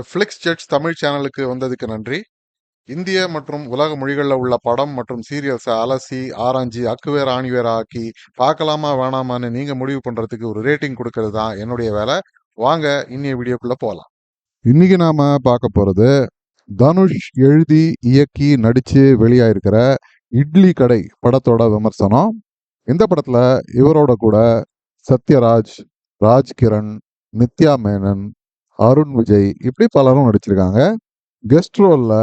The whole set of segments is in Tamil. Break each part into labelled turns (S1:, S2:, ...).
S1: த ஃப்ளிக்ஸ் ஜெட்ஸ் தமிழ் சேனலுக்கு வந்ததுக்கு நன்றி. இந்திய மற்றும் உலக மொழிகளில் உள்ள படம் மற்றும் சீரியல்ஸை அலசி ஆராய்ஞ்சி அக்குவேர் ஆணிவேர் ஆக்கி பார்க்கலாமா வேணாமான்னு நீங்க முடிவு பண்றதுக்கு ஒரு ரேட்டிங் கொடுக்கறது தான் என்னுடைய வேலை. வாங்க இன்னைய வீடியோக்குள்ள போகலாம். இன்னைக்கு நாம பார்க்க போறது தனுஷ் எழுதி இயக்கி நடிச்சு வெளியாயிருக்கிற இட்லி கடை படத்தோட விமர்சனம். இந்த படத்துல இவரோட கூட சத்யராஜ், ராஜ்கிரண், நித்யா மேனன், அருண் விஜய் இப்படி பலரும் நடிச்சிருக்காங்க. கெஸ்ட் ரோல்ல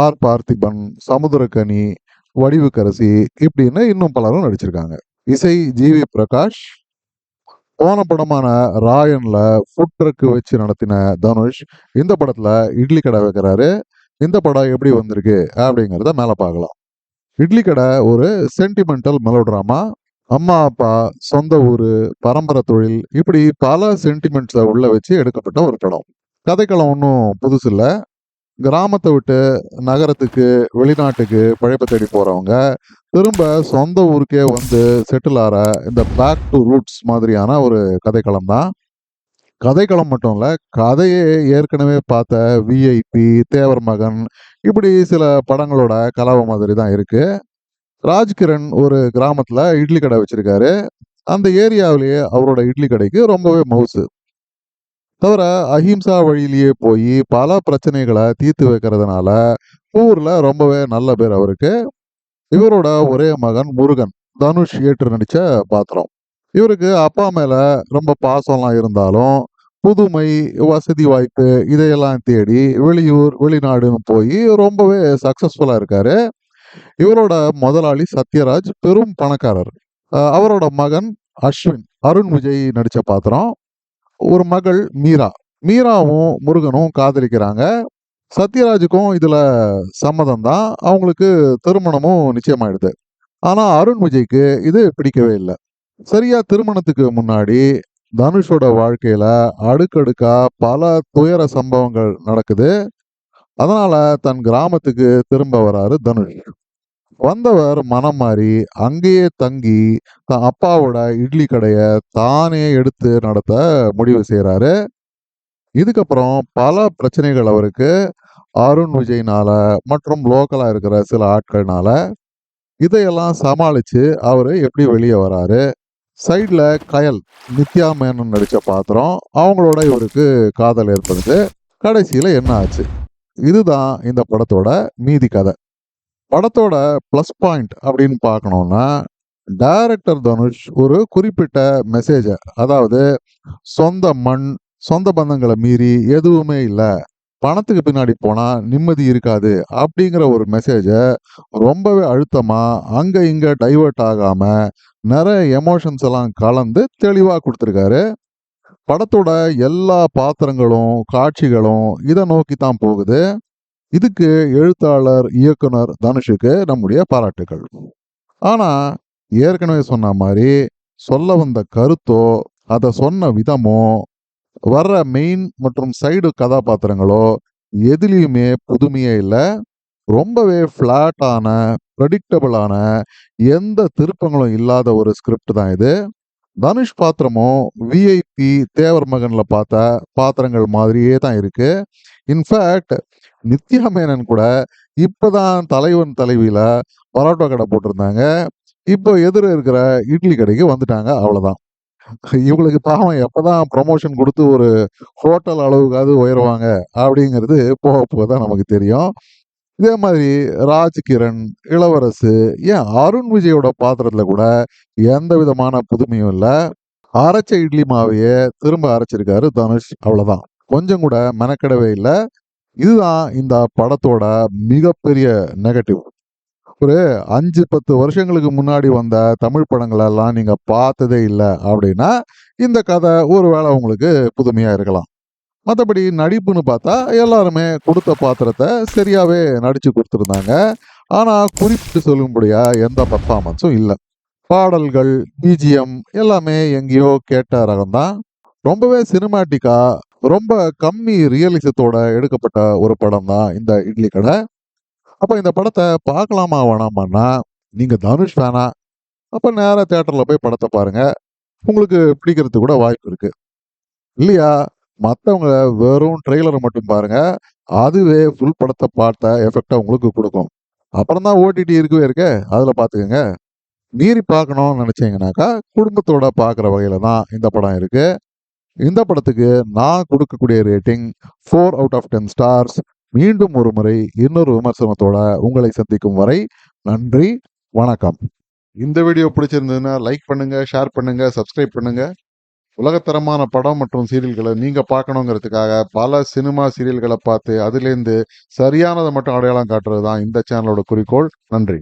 S1: ஆர் பார்த்திபன், சமுத்திரக்கனி, வடிவுக்கரசி இப்படின்னு இன்னும் பலரும் நடிச்சிருக்காங்க. இசை ஜிவி பிரகாஷ். போன படமான ராயன்ல ஃபுட் ட்ரக் வச்சு நடத்தின தனுஷ் இந்த படத்துல இட்லி கடை வைக்கிறாரு. இந்த படம் எப்படி வந்திருக்கு அப்படிங்கிறத மேல பார்க்கலாம். இட்லி கடை ஒரு சென்டிமெண்டல் மெலோட்ராமா. அம்மா அப்பா, சொந்த ஊரு, பரம்பரை தொழில் இப்படி பல சென்டிமெண்ட்ஸை உள்ள வச்சு எடுக்கப்பட்ட ஒரு படம். கதைக்களம் ஒன்றும் புதுசு இல்லை. கிராமத்தை விட்டு நகரத்துக்கு, வெளிநாட்டுக்கு பழைப்பு தேடி போறவங்க திரும்ப சொந்த ஊருக்கே வந்து செட்டில் ஆகிற இந்த பேக் டு ரூட்ஸ் மாதிரியான ஒரு கதைக்களம் தான். கதைக்களம் மட்டும் இல்லை, கதையே ஏற்கனவே பார்த்த விஐபி, தேவர் மகன் இப்படி சில படங்களோட கலவை மாதிரி தான் இருக்கு. ராஜ்கிரண் ஒரு கிராமத்துல இட்லி கடை வச்சிருக்காரு. அந்த ஏரியாவிலேயே அவரோட இட்லி கடைக்கு ரொம்பவே மவுசு. தவிர அஹிம்சா வழியிலேயே போய் பல பிரச்சனைகளை தீர்த்து வைக்கிறதுனால ஊர்ல ரொம்பவே நல்ல பேர் அவருக்கு. இவரோட ஒரே மகன் முருகன், தனுஷ் ஏற்று நடிச்ச பாத்திரம். இவருக்கு அப்பா மேல ரொம்ப பாசம்லாம் இருந்தாலும் புதுமை, வசதி வாய்ப்பு இதையெல்லாம் தேடி வெளியூர், வெளிநாடுன்னு போய் ரொம்பவே சக்சஸ்ஃபுல்லா இருக்காரு. இவரோட முதலாளி சத்யராஜ் பெரும் பணக்காரர். அவரோட மகன் அஸ்வின், அருண் விஜய் நடிச்ச பாத்திரம். ஒரு மகள் மீரா. மீராவும் முருகனும் காதலிக்கிறாங்க. சத்யராஜுக்கும் இதுல சம்மதம் தான். அவங்களுக்கு திருமணமும் நிச்சயமாயிடுது. ஆனா அருண் விஜய்க்கு இது பிடிக்கவே இல்லை. சரியா திருமணத்துக்கு முன்னாடி தனுஷோட வாழ்க்கையில அடுக்கடுக்கா பல துயர சம்பவங்கள் நடக்குது. அதனால தன் கிராமத்துக்கு திரும்ப வராரு தனுஷ். வந்தவர் மனம் மாறி அங்கேயே தங்கி தன் அப்பாவோட இட்லி கடைய தானே எடுத்து நடத்த முடிவு செய்யறாரு. இதுக்கப்புறம் பல பிரச்சனைகள் அவருக்கு அருண் விஜய்னால மற்றும் லோக்கலா இருக்கிற சில ஆட்கள்னால. இதையெல்லாம் சமாளிச்சு அவரு எப்படி வெளியே வராரு. சைட்ல கயல், நித்யா மேனன் நடிச்ச பாத்திரம், அவங்களோட இவருக்கு காதல் ஏற்படுது. கடைசியில என்ன ஆச்சு, இதுதான் இந்த படத்தோட மீதி கதை. படத்தோட ப்ளஸ் பாயிண்ட் அப்படின்னு பார்க்கணும்னா, டைரக்டர் தனுஷ் ஒரு குறிப்பிட்ட மெசேஜை, அதாவது சொந்த மண், சொந்த பந்தங்களை மீறி எதுவுமே இல்லை, பணத்துக்கு பின்னாடி போனா நிம்மதி இருக்காது அப்படிங்கிற ஒரு மெசேஜை ரொம்பவே அழுத்தமா அங்க இங்க டைவர்ட் ஆகாம நிறைய எமோஷன்ஸ் எல்லாம் கலந்து தெளிவா கொடுத்துருக்காரு. படத்தோட எல்லா பாத்திரங்களும் காட்சிகளும் இதை நோக்கி தான் போகுது. இதுக்கு எழுத்தாளர், இயக்குனர் தனுஷுக்கு நம்முடைய பாராட்டுகள். ஆனா ஏற்கனவே சொன்ன மாதிரி சொல்ல வந்த கருத்தோ அதை சொன்ன விதமோ வர்ற மெயின் மற்றும் சைடு கதாபாத்திரங்களோ எதுலேயுமே புதுமையே இல்லை. ரொம்பவே ஃப்ளாட்டான, ப்ரெடிக்டபிளான, எந்த திருப்பங்களும் இல்லாத ஒரு ஸ்கிரிப்ட் தான் இது. தனுஷ் பாத்திரமும் விஐபி, தேவர் மகன்ல பார்த்த பாத்திரங்கள் மாதிரியே தான் இருக்கு. இன்ஃபேக்ட் நித்யா மேனன் கூட இப்பதான் தலைவன் தலைவியில பரோட்டா கடை போட்டிருந்தாங்க. இப்போ எதிர இருக்கிற இட்லி கடைக்கு வந்துட்டாங்க, அவ்வளவுதான். இவங்களுக்கு பாவம் எப்பதான் ப்ரமோஷன் கொடுத்து ஒரு ஹோட்டல் அளவுக்காவது உயருவாங்க அப்படிங்கிறது போக போக தான் நமக்கு தெரியும். இதே மாதிரி ராஜ்கிரண், இளவரசு, ஏன் அருண் விஜயோட பாத்திரத்துல கூட எந்த விதமான புதுமையும் இல்லை. அரைச்ச இட்லி மாவையே திரும்ப அரைச்சிருக்காரு தனுஷ், அவ்வளவுதான். கொஞ்சம் கூட மெனக்கெடவே இல்லை. இதுதான் இந்த படத்தோட மிகப்பெரிய நெகட்டிவ். ஒரு 5-10 வருஷங்களுக்கு முன்னாடி வந்த தமிழ் படங்களெல்லாம் நீங்க பார்த்ததே இல்லை அப்படின்னா இந்த கதை ஒருவேளை உங்களுக்கு புதுமையா இருக்கலாம். மற்றபடி நடிப்புன்னு பார்த்தா எல்லாருமே கொடுத்த பாத்திரத்தை சரியாவே நடிச்சு கொடுத்துருந்தாங்க. ஆனா குறிப்பிட்டு சொல்லும்படியா எந்த பர்ஃபார்மன்ஸும் இல்லை. பாடல்கள், பிஜிஎம் எல்லாமே எங்கேயோ கேட்ட ரகம்தான். ரொம்பவே சினிமாட்டிக்கா, ரொம்ப கம்மி ரியலிசத்தோட எடுக்கப்பட்ட ஒரு படம் தான் இந்த இட்லி கடை. அப்போ இந்த படத்தை பார்க்கலாமா வேணாமான்னா, நீங்க தனுஷ் வேணா அப்ப நேரா தியேட்டர்ல போய் படத்தை பாருங்க. உங்களுக்கு பிடிக்கிறதுக்கு கூட வாய்ப்பு இருக்கு. இல்லையா, மத்தவங்க வெறும் ட்ரெய்லர மட்டும் பாருங்க. அதுவே ஃபுல் படத்த பார்த்த எஃபெக்ட்ட உங்களுக்கு குடுக்கும். அப்புறம் தான் ஓடிடி இருக்கவே இருக்கே. அதுல பார்த்துக்கங்க. மீறி பார்க்கணும்னு நெனச்சீங்கன்னாக்கா, குடும்பத்தோட பார்க்குற வகையில தான் இந்த படம் இருக்கு. இந்த படத்துக்கு நான் குடுக்கக்கூடிய ரேட்டிங் 4 அவுட் ஆஃப் 10 ஸ்டார்ஸ். மீண்டும் ஒரு முறை இன்னொரு விமர்சனத்தோட உங்களை சந்திக்கும் வரை நன்றி, வணக்கம். இந்த வீடியோ பிடிச்சிருந்ததுன்னா லைக் பண்ணுங்க, ஷேர் பண்ணுங்க, சப்ஸ்கிரைப் பண்ணுங்க. உலகத்தரமான படம் மற்றும் சீரியல்களை நீங்க பார்க்கணுங்கிறதுக்காக பல சினிமா சீரியல்களை பார்த்து அதிலேருந்து சரியானதை மட்டும் அடையாளம் காட்டுறது தான் இந்த சேனலோட குறிக்கோள். நன்றி.